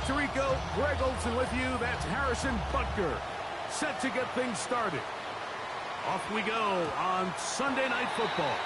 Tirico, Greg Olson with you. That's Harrison Butker, set to get things started. Off we go on Sunday Night Football.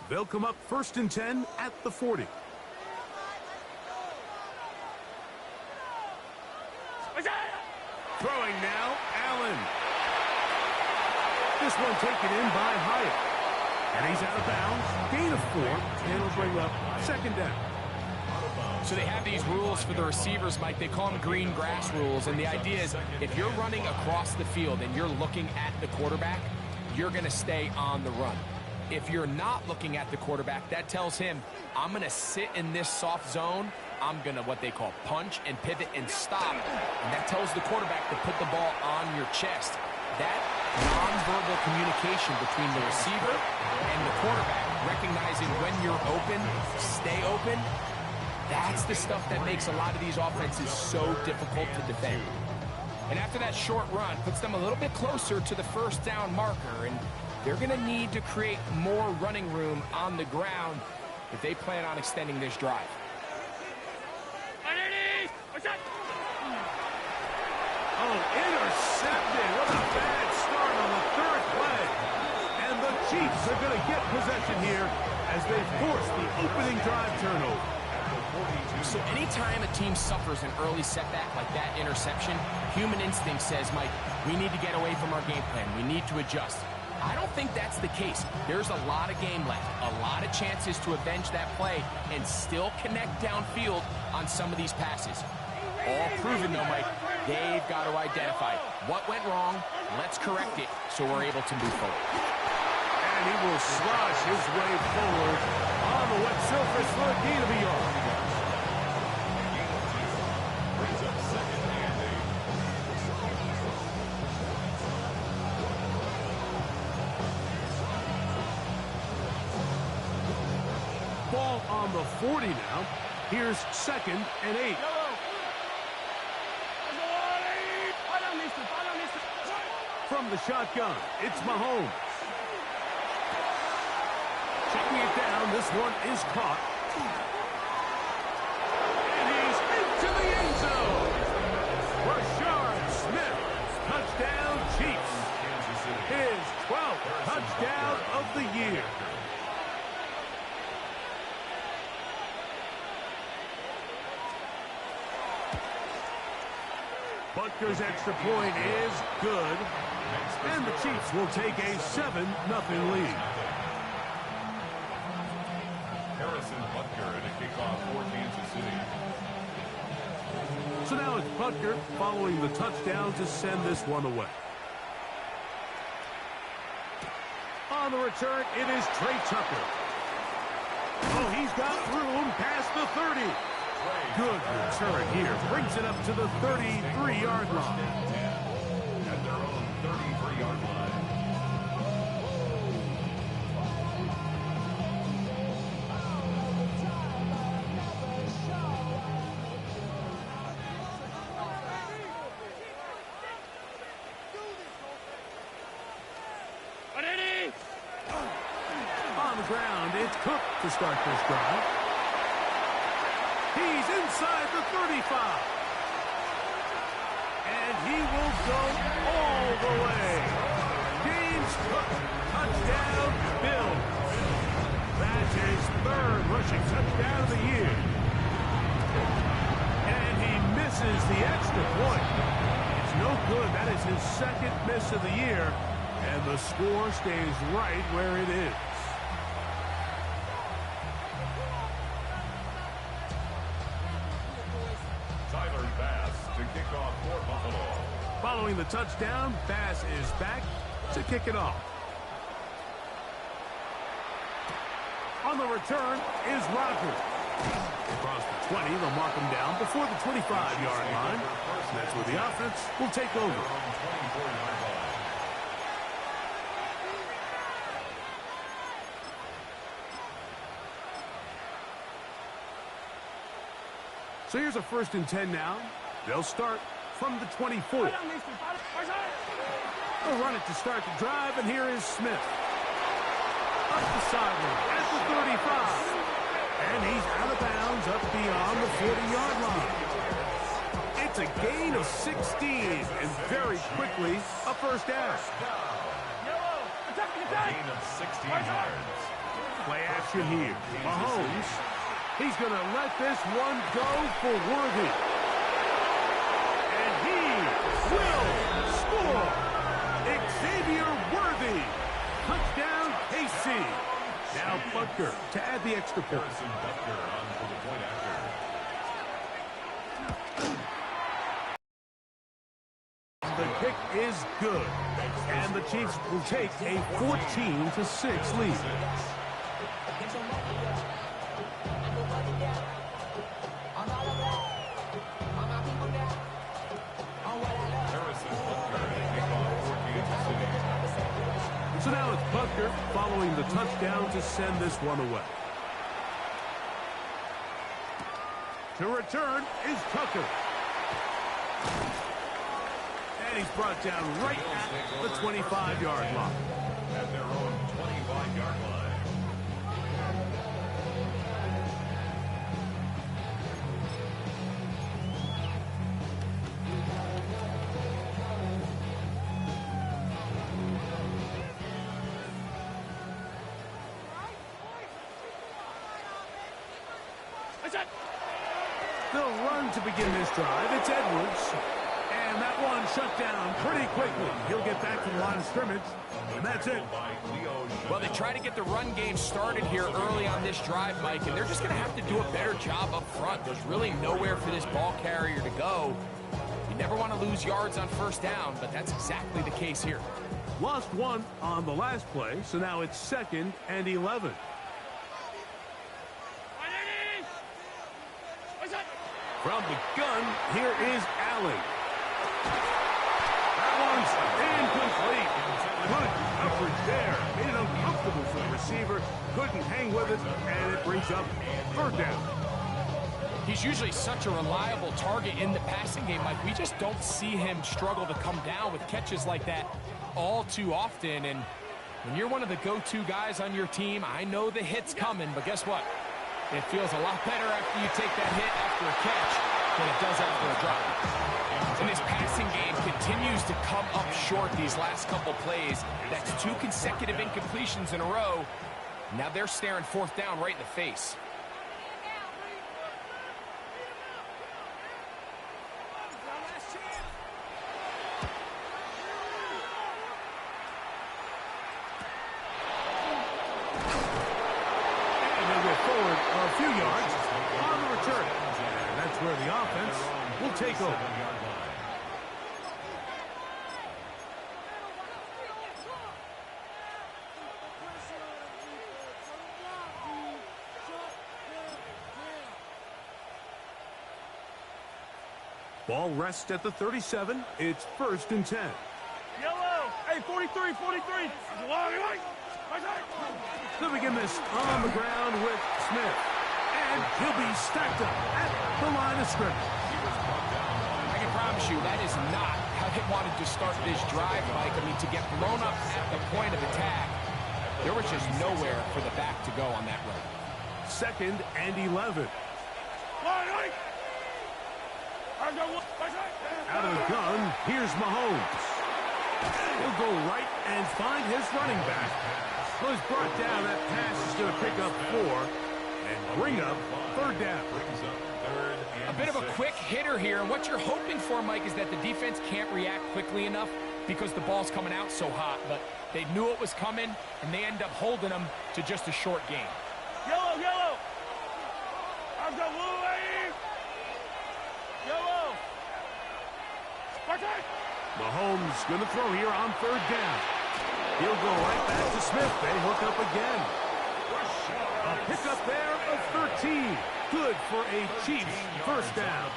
They'll come up 1st and 10 at the 40. Throwing now, Allen. This one taken in by Hyatt. And he's out of bounds. Gain of 4, and it'll bring up 2nd down. So they have these rules for the receivers, Mike. They call them green grass rules. And the idea is if you're running across the field and you're looking at the quarterback, you're going to stay on the run. If you're not looking at the quarterback, that tells him, I'm going to sit in this soft zone. I'm going to what they call punch and pivot and stop. And that tells the quarterback to put the ball on your chest. That nonverbal communication between the receiver and the quarterback, recognizing when you're open, stay open, that's the stuff that makes a lot of these offenses so difficult to defend. And after that short run, puts them a little bit closer to the 1st down marker, and they're going to need to create more running room on the ground if they plan on extending this drive. Oh, intercepted. What a bad start on the 3rd play. And the Chiefs are going to get possession here as they force the opening drive turnover. So anytime a team suffers an early setback like that interception, human instinct says, Mike, we need to get away from our game plan. We need to adjust. I don't think that's the case. There's a lot of game left, a lot of chances to avenge that play and still connect downfield on some of these passes. All proven, though, Mike, they've got to identify what went wrong, let's correct it so we're able to move forward. And he will slosh his way forward on the wet surface for a gain of a yard. Ball on the 40 now. Here's 2nd and 8. From the shotgun, it's Mahomes. Checking it down, this one is caught. And he's into the end zone. Rashard Smith, touchdown Chiefs. His 12th touchdown of the year. Butker's extra point is good. And the Chiefs will take a 7-0 lead. Harrison Butker in a kickoff for Kansas City. So now it's Butker following the touchdown to send this one away. On the return, it is Trey Tucker. Oh, he's got room past the 30. Good return here. Brings it up to the 33-yard line. At their own 33-yard line. On the ground, it's Cook to start this drive. He's inside the 35. And he will go all the way. James Cook, touchdown, Bill. That's his 3rd rushing touchdown of the year. And he misses the extra point. It's no good. That is his 2nd miss of the year. And the score stays right where it is. Tyler Bass to kick off for Buffalo. Following the touchdown, Bass is back to kick it off. On the return is Rodgers. Across the 20, they'll mark him down before the 25-yard line. And that's where the offense will take over. So here's a 1st and 10 now. They'll start from the 24. They'll run it to start the drive, and here is Smith. Up the sideline at the 35. And he's out of bounds up beyond the 40-yard line. It's a gain of 16, and very quickly, a 1st down. Gain of 16 yards. Play action here. Mahomes, he's going to let this one go for Worthy. And he will score. Xavier Worthy. Touchdown, KC. Now Butker to add the extra point. Harrison Butker on for the point after. The kick is good. And the Chiefs will take a 14-6 lead. So now it's Butker following the touchdown to send this one away. To return is Tucker. And he's brought down right at the 25-yard line. At their own 25-yard line. They'll run to begin this drive. It's Edwards. And that one shut down pretty quickly. He'll get back to the line of scrimmage. And that's it. Well, they try to get the run game started here early on this drive, Mike, and they're just going to have to do a better job up front. There's really nowhere for this ball carrier to go. You never want to lose yards on 1st down, but that's exactly the case here. Lost one on the last play, so now it's 2nd and 11. From the gun, here is Allen. That one's incomplete. Good coverage there. Made it uncomfortable for the receiver. Couldn't hang with it, and it brings up 3rd down. He's usually such a reliable target in the passing game, Mike. We just don't see him struggle to come down with catches like that all too often. And when you're one of the go-to guys on your team, I know the hit's coming, but guess what? It feels a lot better after you take that hit after a catch than it does after a drop. And this passing game continues to come up short these last couple plays. That's 2 consecutive incompletions in a row. Now they're staring 4th down right in the face. Forward a few yards on the return. And that's where the offense will take over. Ball rests at the 37. It's 1st and 10. Yellow! Hey, 43, 43! They'll begin this on the ground with Smith. And he'll be stacked up at the line of scrimmage. I can promise you that is not how they wanted to start this drive, Mike. I mean, to get blown up at the point of attack, there was just nowhere for the back to go on that run. 2nd and 11. Out of the gun, here's Mahomes. He'll go right and find his running back. Well, he's brought down. That pass is going to pick up 4 and bring up 3rd down. A bit of a quick hitter here, and what you're hoping for, Mike, is that the defense can't react quickly enough because the ball's coming out so hot, but they knew it was coming, and they end up holding them to just a short game. Yellow, yellow! I've got blue, yellow! Mahomes going to throw here on 3rd down. He'll go right back to Smith. They hook up again. A pickup there of 13. Good for a Chiefs 1st down.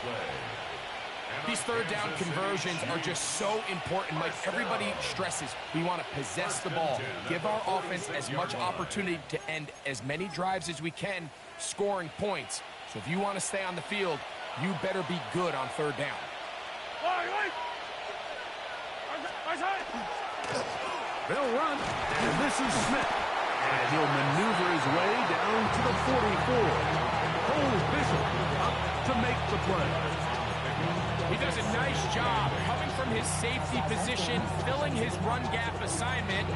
These 3rd down conversions are just so important, Mike. Everybody stresses we want to possess the ball, give our offense as much opportunity to end as many drives as we can, scoring points. So if you want to stay on the field, you better be good on third down. They'll run, and this is Smith. And he'll maneuver his way down to the 44. Cole Bishop up to make the play. He does a nice job coming from his safety position, filling his run gap assignment.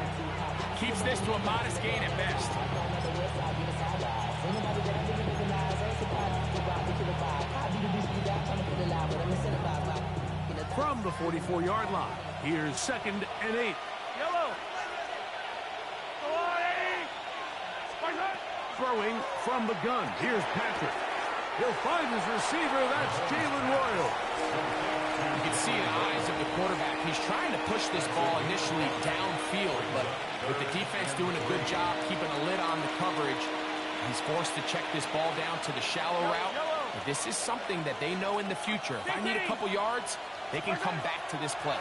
Keeps this to a modest gain at best. From the 44-yard line, here's 2nd and 8. Yellow. Go on, Eddie. Throwing from the gun, here's Patrick. He'll find his receiver, that's Jalen Royal. You can see in the eyes of the quarterback, he's trying to push this ball initially downfield, but with the defense doing a good job keeping a lid on the coverage, he's forced to check this ball down to the shallow route. But this is something that they know in the future. If I need a couple yards, they can come back to this play.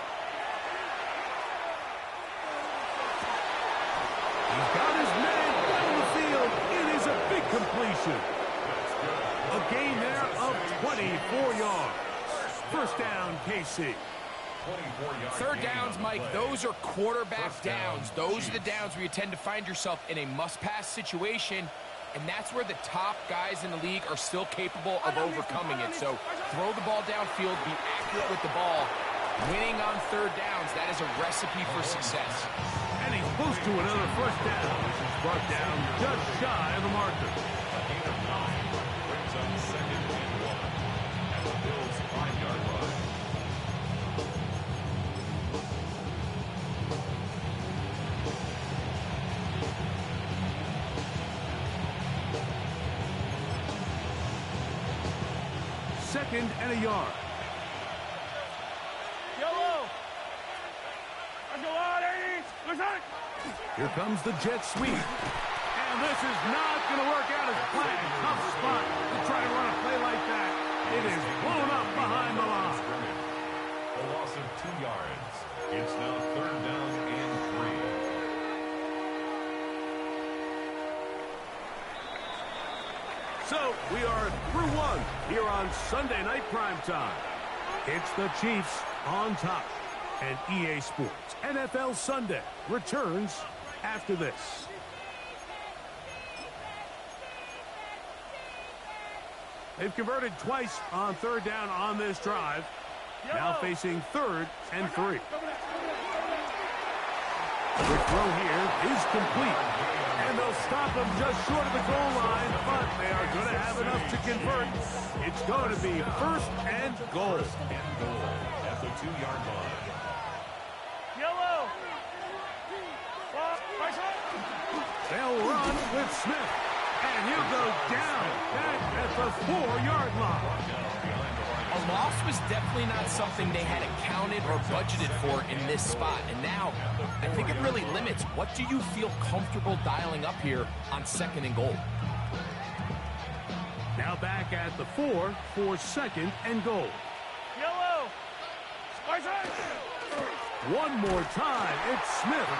He's got his man down the field. It is a big completion. A gain there of 24 yards. First down, KC. Third downs, Mike, those are quarterback downs. Those are the downs where you tend to find yourself in a must-pass situation, and that's where the top guys in the league are still capable of overcoming it. So throw the ball downfield, be accurate with the ball. Winning on third downs, that is a recipe for success. And he's close to another first down. This is brought down just shy of the marker. Brings up 2nd and 1 at the Bills' 5-yard line. Second and a yard. Yellow. Go on, Eddie. Here comes the jet sweep. And this is not going to work out as planned. Tough spot to try to run a play like that. It is blown up behind the line. A loss of 2 yards. It's now 3rd down and 3. So we are through one here on Sunday Night Primetime. It's the Chiefs on top. And EA Sports NFL Sunday returns after this. They've converted twice on third down on this drive. Now facing 3rd and 3. The throw here is complete. And they'll stop him just short of the goal line, but they are going to have enough to convert. It's going to be 1st and goal. At the 2-yard line. Yellow. They'll run with Smith. And he'll go down back at the 4-yard line. A loss was definitely not something they had accounted or budgeted for in this spot. And now, I think it really limits what do you feel comfortable dialing up here on 2nd and goal. Now back at the 4 for 2nd and goal. Yellow. One more time, it's Smith.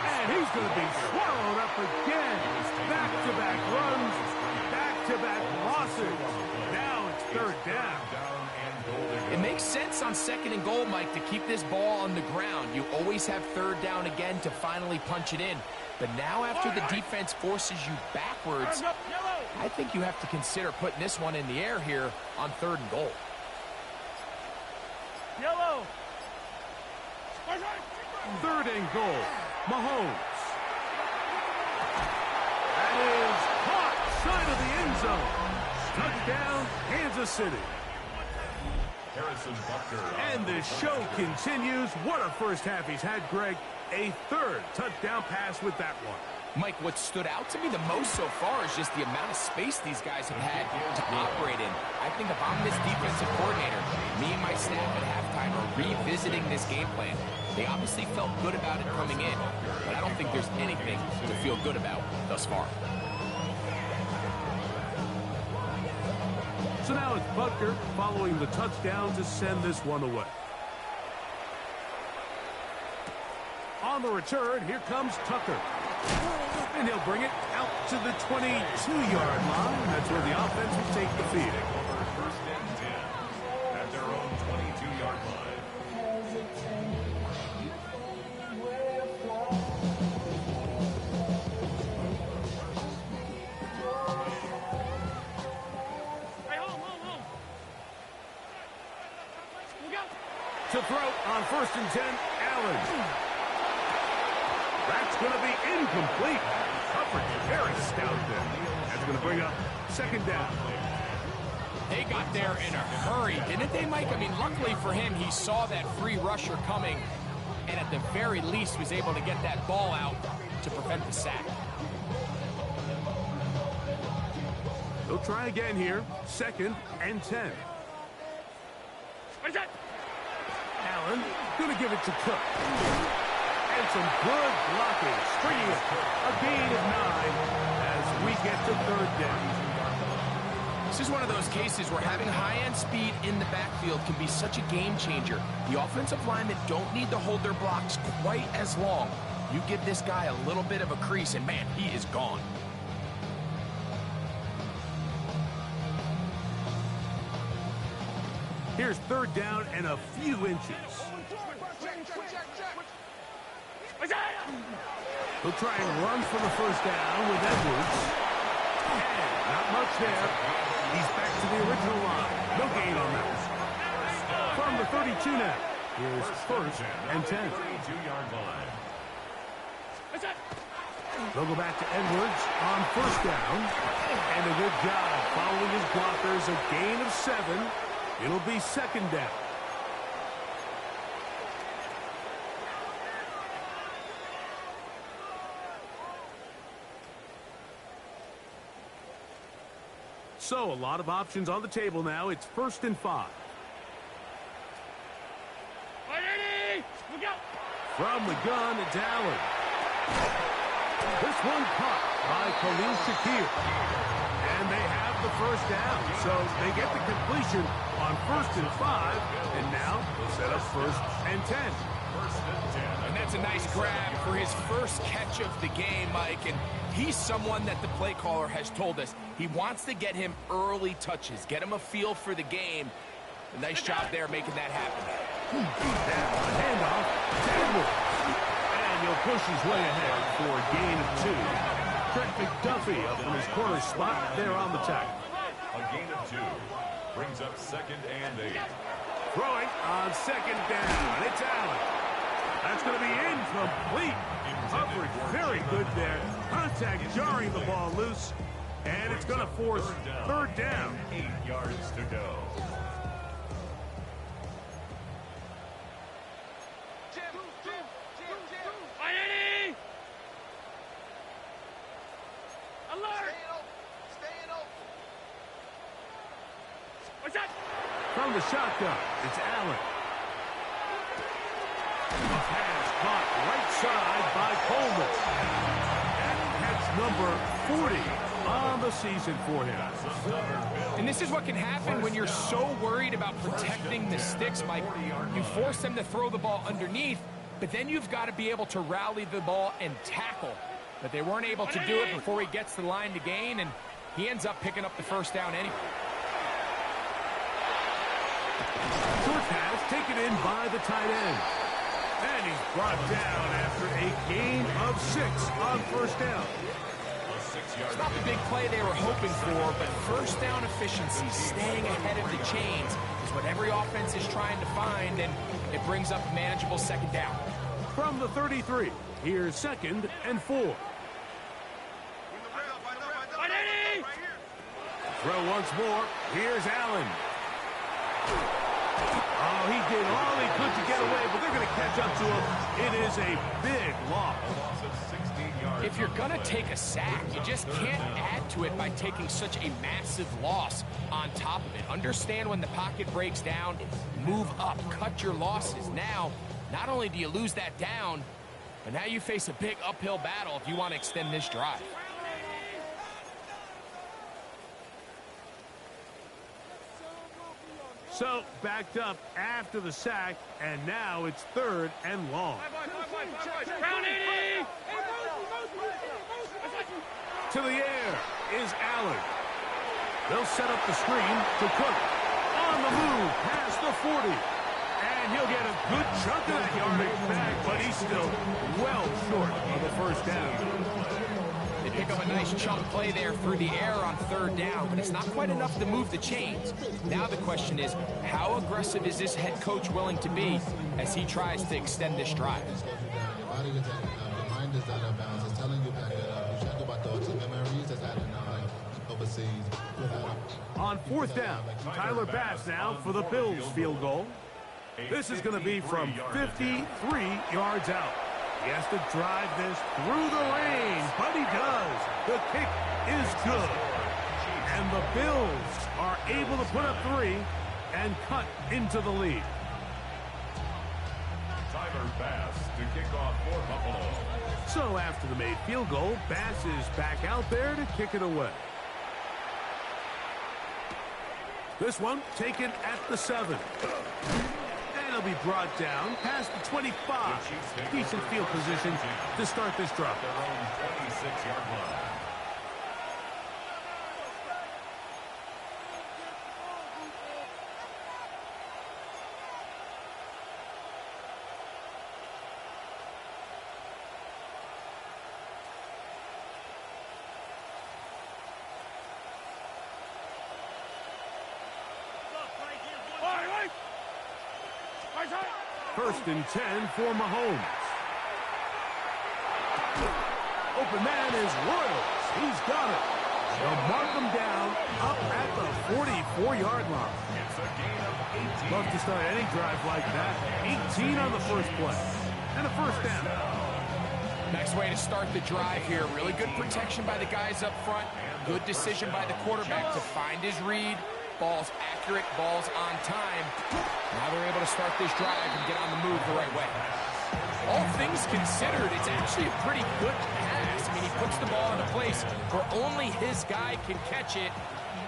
And he's going to be swallowed up again. Back-to-back runs, back-to-back losses. Now it's 3rd down. It makes sense on 2nd and goal, Mike, to keep this ball on the ground. You always have 3rd down again to finally punch it in. But now after the defense forces you backwards, I think you have to consider putting this one in the air here on 3rd and goal. Yellow. 3rd and goal. Mahomes. That is caught side of the end zone. Touchdown, Kansas City. Harrison Butker. And the show continues. What a first half he's had, Greg. A 3rd touchdown pass with that one. Mike, what stood out to me the most so far is just the amount of space these guys have had to operate in. I think if I'm this defensive coordinator, me and my staff at halftime are revisiting this game plan. They obviously felt good about it coming in, but I don't think there's anything to feel good about thus far. So now it's Butker following the touchdown to send this one away. On the return, here comes Tucker. And he'll bring it out to the 22-yard line. That's where the offense will take the field. First and 10. to throw on 1st and 10. Allen. That's going to be incomplete. Coverage very stout there. That's going to bring up 2nd down. They got there in a hurry, didn't they, Mike? I mean, luckily for him, he saw that free rusher coming, and at the very least was able to get that ball out to prevent the sack. They'll try again here. 2nd and 10. Allen going to give it to Cook. And some good blocking, stringing it. A gain of 9 as we get to 3rd down. This is one of those cases where having high-end speed in the backfield can be such a game changer. The offensive linemen don't need to hold their blocks quite as long. You give this guy a little bit of a crease, and man, he is gone. Here's 3rd down and a few inches. He'll try and run for the 1st down with Edwards. And not much there. He's back to the original line. No gain on that. From the 32 now. Here's 1st and 10. 32-yard line. They'll go back to Edwards on 1st down. And a good job following his blockers. A gain of 7. It'll be 2nd down. So, a lot of options on the table now. It's 1st and 5. From the gun, it's Allen. This one caught by Khalil Shakir. And they have the 1st down. So, they get the completion on 1st and 5. And now, they'll set up 1st and 10. 1st and 10. And that's a nice grab for his first catch of the game, Mike. And he's someone that the play caller has told us he wants to get him early touches, get him a feel for the game. A nice job there making that happen. Down, a handoff to Edwards. And he'll push his way ahead for a gain of 2. Trent McDuffie up in his corner spot there on the tackle. A gain of 2. Brings up 2nd and 8. Throwing on 2nd down. It's Allen. That's going to be incomplete. Coverage very good there. Contact jarring the ball loose. And it's going to force 3rd down. 8 yards to go. From the shotgun, it's Allen. A pass caught right side by Coleman. And catch number 40 on the season for him. And this is what can happen when you're so worried about protecting the sticks, Mike. You force them to throw the ball underneath, but then you've got to be able to rally the ball and tackle. But they weren't able to do it before he gets the line to gain, and he ends up picking up the 1st down anyway. Short pass taken in by the tight end. And he's brought down after a gain of 6 on 1st down. It's not the big play they were hoping for, but 1st down efficiency, staying ahead of the chains, is what every offense is trying to find, and it brings up a manageable 2nd down. From the 33, here's 2nd and 4. Throw once more. Here's Allen. Oh, he did all he could to get away, but they're going to catch up to him. It is a big loss. If you're going to take a sack, you just can't add to it by taking such a massive loss on top of it. Understand when the pocket breaks down, move up, cut your losses. Now, not only do you lose that down, but now you face a big uphill battle if you want to extend this drive. So, backed up after the sack, and now it's 3rd and long. To the air is Allen. They'll set up the screen to Cook. On the move, past the 40. And he'll get a good chunk of that yardage back, but he's still well short of the 1st down. They pick up a nice chunk play there through the air on third down, but it's not quite enough to move the chains. Now the question is, how aggressive is this head coach willing to be as he tries to extend this drive? On fourth down, Tyler Bass now for the Bills field goal. This is going to be from 53 yards out. He has to drive this through the rain, but he does. The kick is good. And the Bills are able to put up 3 and cut into the lead. Tyler Bass to kick off for Buffalo. So after the made field goal, Bass is back out there to kick it away. This one taken at the 7. And it'll be brought down past the 25. Decent field position to start this drive. Their own 26-yard line. First and 10 for Mahomes. Open man is Royals. He's got it. They'll mark him down up at the 44-yard line. It's a gain of 18. Love to start any drive like that. 18 on the first play. And a first down. Nice way to start the drive here. Really good protection by the guys up front. Good decision by the quarterback to find his read. Ball's accurate, ball's on time. Now they're able to start this drive and get on the move the right way. All things considered, it's actually a pretty good pass. I mean, he puts the ball in a place where only his guy can catch it.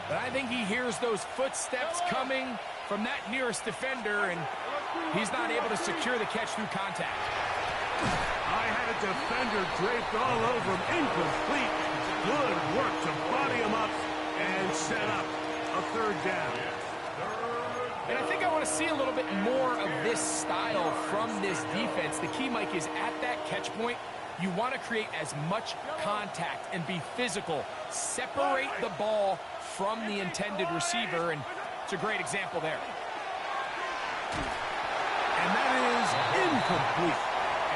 But I think he hears those footsteps coming from that nearest defender, and he's not able to secure the catch through contact. I had a defender draped all over him. Incomplete. Good work to body him up and set up a third down. And I think I want to see a little bit more of this style from this defense. The key, Mike, is at that catch point, you want to create as much contact and be physical. Separate the ball from the intended receiver, and it's a great example there. And that is incomplete.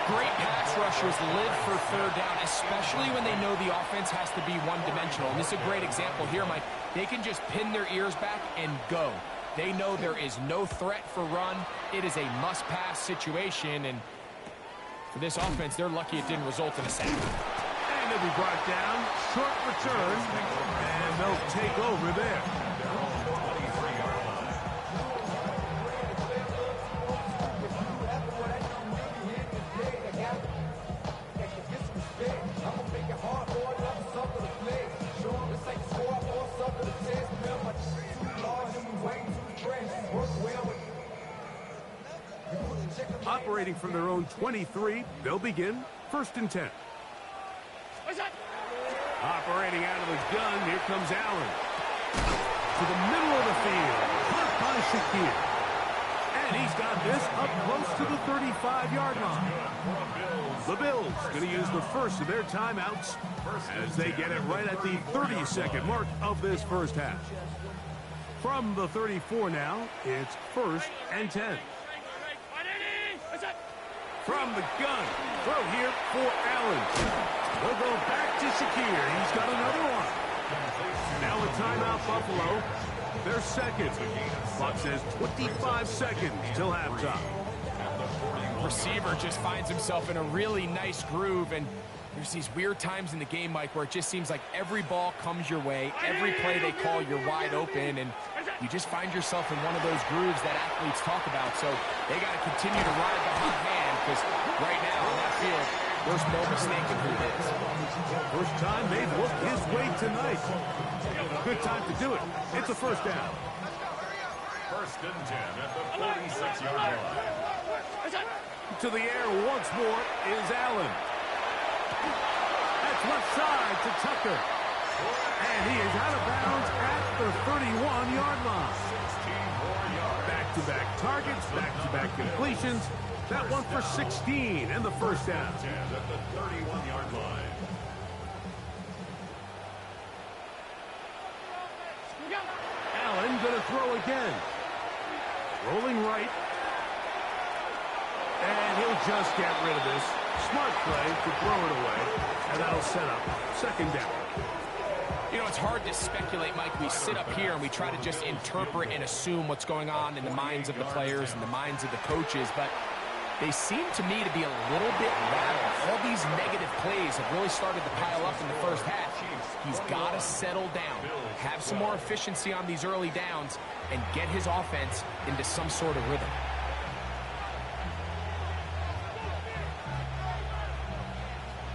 Great pass rushers live for third down, especially when they know the offense has to be one-dimensional. And this is a great example here, Mike. They can just pin their ears back and go. They know there is no threat for run. It is a must-pass situation, and for this offense, they're lucky it didn't result in a sack. And it'll be brought down. Short return, and they'll take over there. Operating from their own 23, they'll begin first and 10. Operating out of the gun, here comes Allen. To the middle of the field, caught by Shakir. And he's got this up close to the 35-yard line. The Bills going to use the first of their timeouts as they get it right at the 30-second mark of this first half. From the 34 now, it's first and 10. From the gun, throw here for Allen. They'll go back to Shakir. He's got another one. Now a timeout, Buffalo. Their second. Clock says 25 seconds till halftime. Receiver just finds himself in a really nice groove, and there's these weird times in the game, Mike, where it just seems like every ball comes your way. Every play they call, you're wide open, and you just find yourself in one of those grooves that athletes talk about. So they got to continue to ride the hot hand, because right now on that field, there's no mistaking who it is. First time they've looked his way tonight. Good time to do it. It's a first down. First and 10 at the 46-yard line. To the air once more is Allen. That's left side to Tucker. And he is out of bounds at the 31-yard line. 16 more yards. Back-to-back targets, back-to-back completions. That one for 16 and the first down. 10 at the 31-yard line. throw again. Rolling right. And he'll just get rid of this. Smart play to throw it away. And that'll set up second down. You know, it's hard to speculate, Mike. We sit up here and we try to just interpret and assume what's going on in the minds of the players and the minds of the coaches, but they seem to me to be a little bit rattled. All these negative plays have really started to pile up in the first half. He's got to settle down, have some more efficiency on these early downs, and get his offense into some sort of rhythm.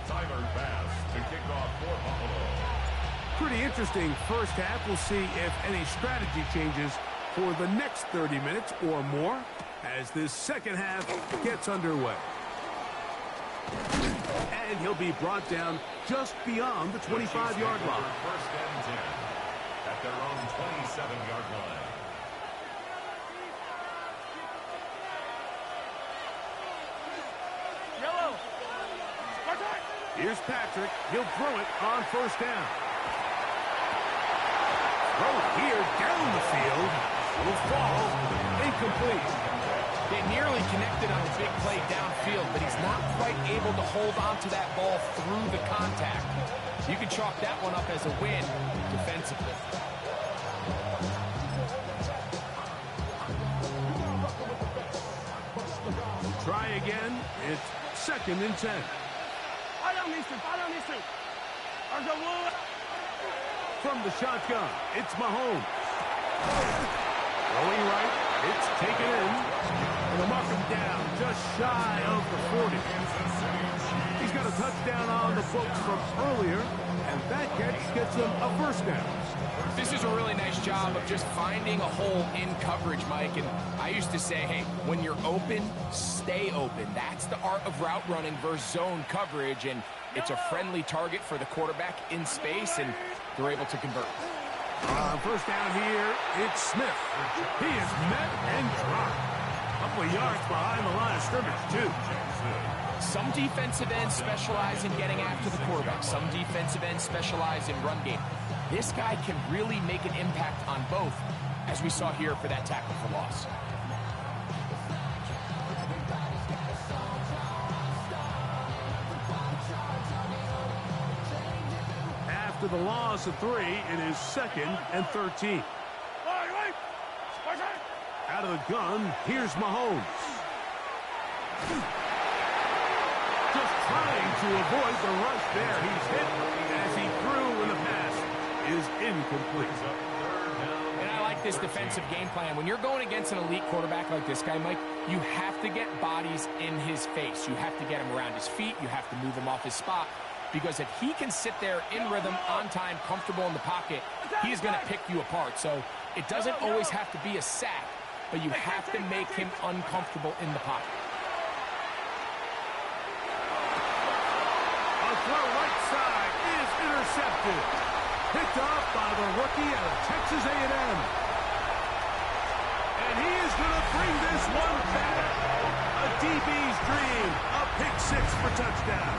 Tyler Bass to kick off for Buffalo. Pretty interesting first half. We'll see if any strategy changes for the next 30 minutes or more as this second half gets underway. And he'll be brought down just beyond the 25-yard line. First and 10 at their own 27-yard line. Yellow. Here's Patrick. He'll throw it on first down. Throw here down the field. Will fall. Incomplete. They nearly connected on the big play downfield, but he's not quite able to hold on to that ball through the contact. You can chalk that one up as a win defensively. Try again. It's second and 10. From the shotgun, it's Mahomes. Throwing right, it's taken in. And they'll mark him down just shy of the 40. He's got a touchdown on the books from earlier, and that catch gets him a first down. This is a really nice job of just finding a hole in coverage, Mike. And I used to say, hey, when you're open, stay open. That's the art of route running versus zone coverage, and it's a friendly target for the quarterback in space, and they're able to convert. First down here, it's Smith. He is met and dropped. A couple of yards behind the line of scrimmage, too. Some defensive ends specialize in getting after the quarterback. Some defensive ends specialize in run game. This guy can really make an impact on both, as we saw here for that tackle for loss. After the loss of 3, it is second and 13. Out of the gun, here's Mahomes. Just trying to avoid the rush there. He's hit as he threw when the pass is incomplete. And I like this defensive game plan. When you're going against an elite quarterback like this guy, Mike, you have to get bodies in his face. You have to get him around his feet. You have to move him off his spot. Because if he can sit there in rhythm, on time, comfortable in the pocket, he's going to pick you apart. So it doesn't always have to be a sack, but you have to make him uncomfortable in the pocket. A throw right side is intercepted. Picked off by the rookie out of Texas A&M. And he is going to bring this one back. A DB's dream. A pick 6 for touchdown.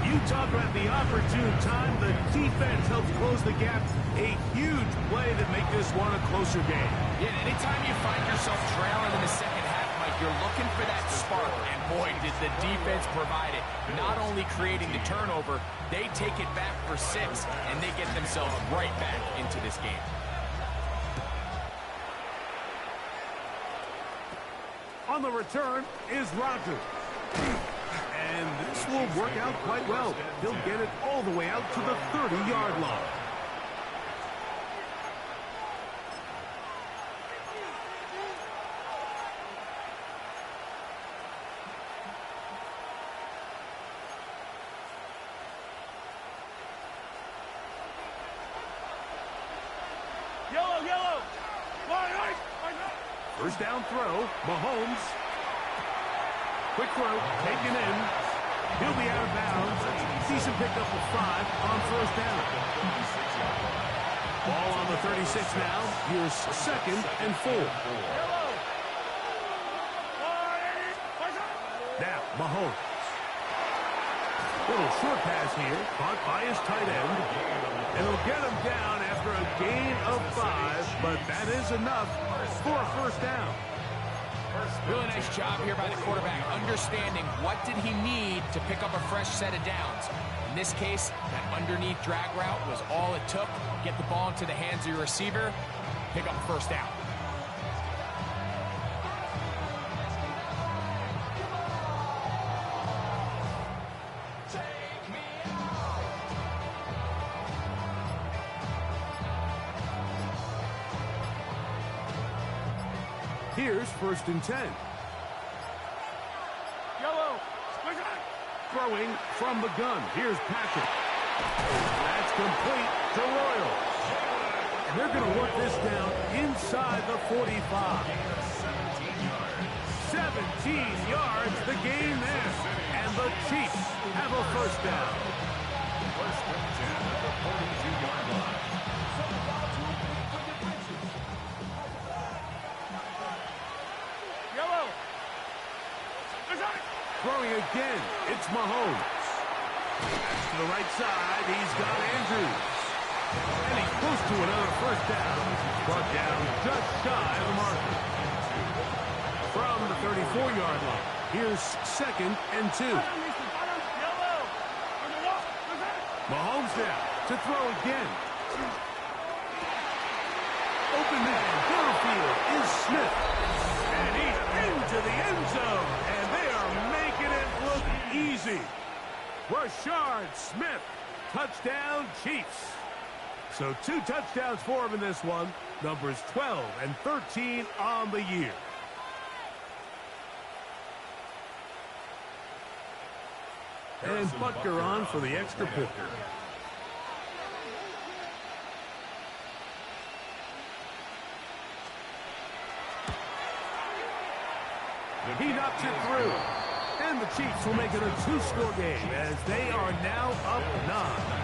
You talk about the opportune time. The defense helps close the gap. A huge play that make this one a closer game. Yeah, anytime you find yourself trailing in the second half, Mike, you're looking for that spark. And boy, did the defense provide it. Not only creating the turnover, they take it back for 6, and they get themselves right back into this game. On the return is Rodgers. And this will work out quite well. He'll get it all the way out to the 30-yard line. Yellow. First down throw, Mahomes. Quick throw, taken in. He'll be out of bounds. Decent pickup of 5 on first down. Ball on the 36 now. Here's second and 4. Now, Mahomes. Little short pass here, caught by his tight end. It'll get him down after a gain of 5, but that is enough for a first down. Really nice job here by the quarterback, understanding what did he need to pick up a fresh set of downs. In this case, that underneath drag route was all it took. Get the ball into the hands of your receiver, pick up a first down. Here's 1st and 10. Yellow. Throwing from the gun. Here's Patrick. That's complete to Royals. And they're going to work this down inside the 45. 17 yards, the gain there. And the Chiefs have a first down. 1st and 10 at the 42-yard line. Yellow. Throwing again, it's Mahomes. That's to the right side, he's got Andrews. And he's close to another first down. Brought down just shy of the marker. From the 34-yard line, here's 2nd and 2. Yellow. Mahomes now to throw again. Open man, downfield is Smith. And he's into the end zone. And they are making it look easy. Rashard Smith, touchdown Chiefs. So 2 touchdowns for him in this one. Numbers 12 and 13 on the year. And Butker on for the extra point. He knocks it through. And the Chiefs will make it a 2-score game as they are now up 9.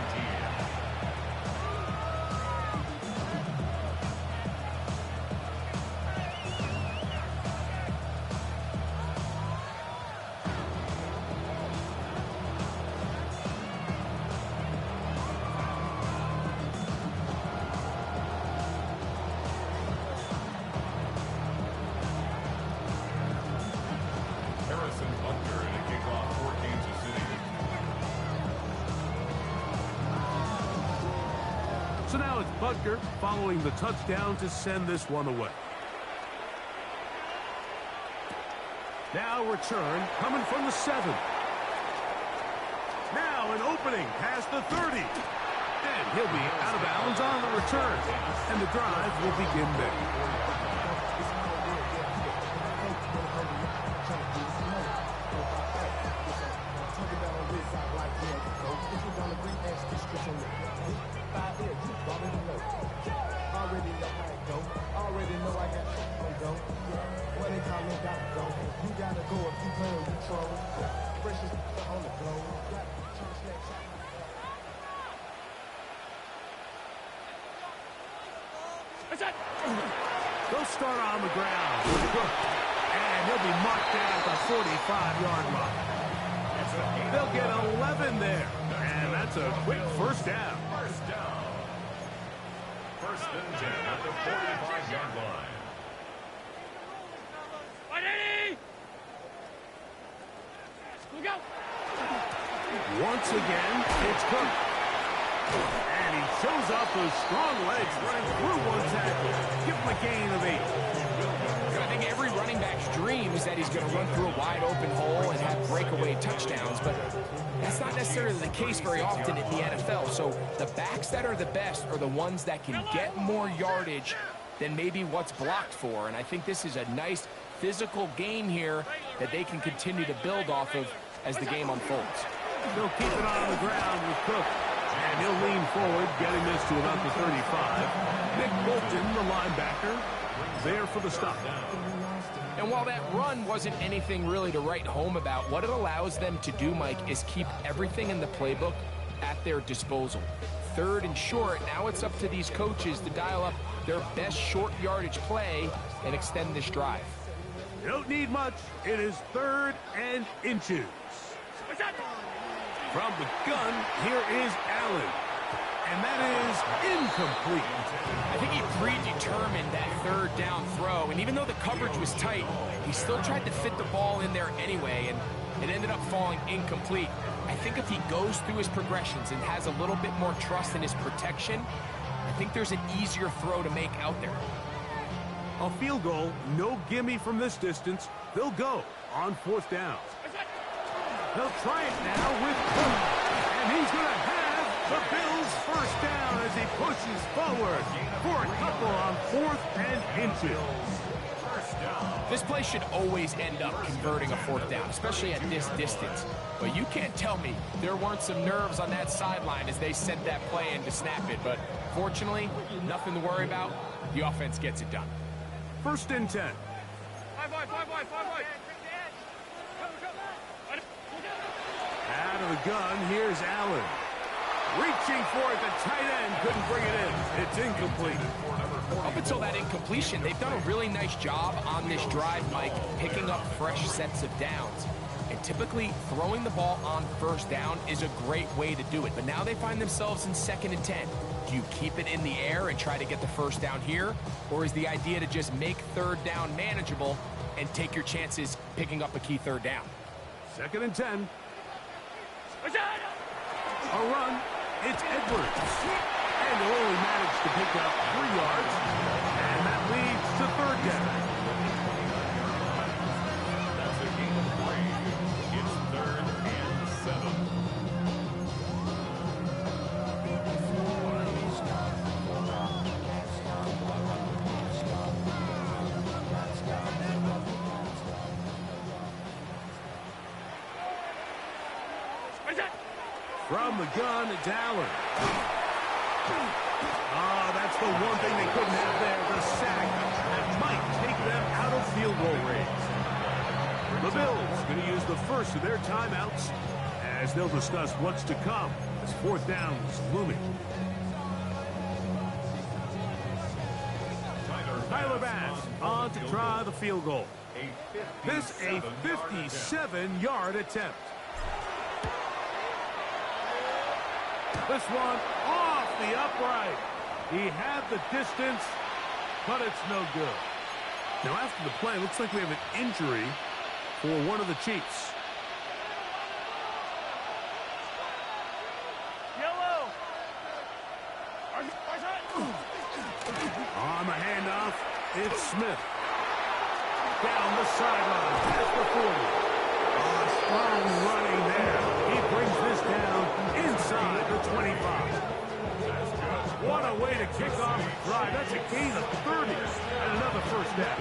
So now it's Butker following the touchdown to send this one away. Now return coming from the 7. Now an opening past the 30. And he'll be out of bounds on the return. And the drive will begin there. They'll start on the ground with Cook. And he'll be marked down at the 45-yard line. They'll get 11 there. And that's a quick first down. First down. 1st and 10 at the 45-yard line. Go. Once again, it's Cook. And he shows off those strong legs running through one tackle. Give him a gain of 8. I think every running back's dream is that he's going to run through a wide open hole and have breakaway touchdowns, but that's not necessarily the case very often in the NFL. So the backs that are the best are the ones that can get more yardage than maybe what's blocked for. And I think this is a nice physical game here that they can continue to build off of as the game unfolds. They'll keep it on the ground with Cook. And he'll lean forward, getting this to about the 35. Nick Bolton, the linebacker, there for the stop. And while that run wasn't anything really to write home about, what it allows them to do, Mike, is keep everything in the playbook at their disposal. 3rd and short, now it's up to these coaches to dial up their best short yardage play and extend this drive. You don't need much. It is 3rd and inches. From the gun, here is Allen. And that is incomplete. I think he predetermined that third down throw, and even though the coverage was tight, he still tried to fit the ball in there anyway, and it ended up falling incomplete. I think if he goes through his progressions and has a little bit more trust in his protection, I think there's an easier throw to make out there. A field goal, no gimme from this distance. They'll go on fourth down. They'll try it now with Cook, and he's going to have the Bills first down as he pushes forward for a couple on fourth and inches. This play should always end up converting a fourth down, especially at this distance. But you can't tell me there weren't some nerves on that sideline as they sent that play in to snap it. But fortunately, nothing to worry about. The offense gets it done. First and 10. Out of the gun, here's Allen. Reaching for it, the tight end couldn't bring it in. It's incomplete. Up until that incompletion, they've done a really nice job on this drive, Mike, picking up fresh sets of downs. And typically, throwing the ball on first down is a great way to do it. But now they find themselves in 2nd and 10. Do you keep it in the air and try to get the first down here? Or is the idea to just make third down manageable and take your chances picking up a key third down? 2nd and 10. A run. It's Edwards. And they'll only manage to pick up 3 yards. And that leads to third down. That's a gain of 3. It's 3rd and 7. From the gun, it's Allen. That's the one thing they couldn't have there, the sack that might take them out of field goal range. The Bills going to use the first of their timeouts as they'll discuss what's to come as fourth down is looming. Tyler Bass on to try the field goal. This a 57-yard attempt. This one off the upright. He had the distance, but it's no good. Now after the play, looks like we have an injury for one of the Chiefs. Yellow. On the handoff, it's Smith. Down the sideline, past the 40. Strong running there. He brings this down inside the 25. What a way to kick off the drive. That's a gain of 30 and another first down.